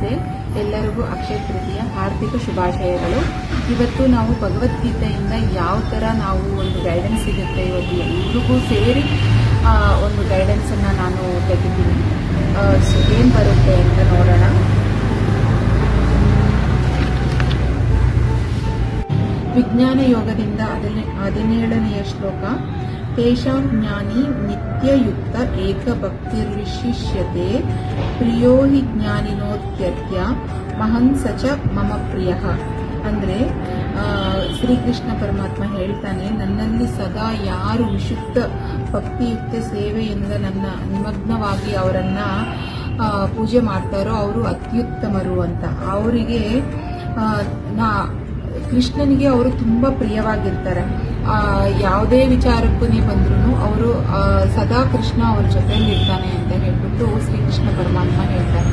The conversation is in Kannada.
ನಮಸ್ತೆ. ಎಲ್ಲರಿಗೂ ಅಕ್ಷಯ ತೃತೀಯ ಹಾರ್ದಿಕ ಶುಭಾಶಯಗಳು. ಇವತ್ತು ನಾವು ಭಗವದ್ಗೀತೆಯಿಂದ ಯಾವ ಥರ ನಾವು ಒಂದು ಗೈಡೆನ್ಸ್ ಸಿಗುತ್ತೆ, ಇವತ್ತು ಎಲ್ರಿಗೂ ಸೇರಿ ಒಂದು ಗೈಡೆನ್ಸನ್ನು ನಾನು ತೆಗಿತೀನಿ. ಏನು ಬರುತ್ತೆ ಅಂತ ನೋಡೋಣ. ವಿಜ್ಞಾನ ಯೋಗದಿಂದ 17ನೇ ಶ್ಲೋಕ. ತೇಷಾಂ ಜ್ಞಾನಿ ನಿತ್ಯಯುಕ್ತ ಏಕಭಕ್ತಿರ್ವಿಶಿಷ್ಯತೆ ಪ್ರಿಯೋ ಹಿ ಜ್ಞಾನಿನೋತ್ಯತ್ಯ ಮಹಂಸ ಚ ಮಮ ಪ್ರಿಯ. ಅಂದರೆ ಶ್ರೀಕೃಷ್ಣ ಪರಮಾತ್ಮ ಹೇಳ್ತಾನೆ, ನನ್ನಲ್ಲಿ ಸದಾ ಯಾರು ವಿಶುದ್ಧ ಭಕ್ತಿಯುಕ್ತ ಸೇವೆಯಿಂದ ನನ್ನ ನಿಮಗ್ನವಾಗಿ ಅವರನ್ನು ಪೂಜೆ ಮಾಡ್ತಾರೋ ಅವರು ಅತ್ಯುತ್ತಮರು ಅಂತ. ಅವರಿಗೆ ಕೃಷ್ಣನಿಗೆ ಅವರು ತುಂಬ ಪ್ರಿಯವಾಗಿರ್ತಾರೆ. ಯಾವುದೇ ವಿಚಾರಕ್ಕೂ ಬಂದ್ರೂ ಅವರು ಸದಾ ಕೃಷ್ಣ ಅವ್ರ ಜೊತೆಯಲ್ಲಿ ಇರ್ತಾನೆ ಅಂತ ಹೇಳ್ಬಿಟ್ಟು ಶ್ರೀಕೃಷ್ಣ ಪರಮಾತ್ಮ ಹೇಳ್ತಾರೆ.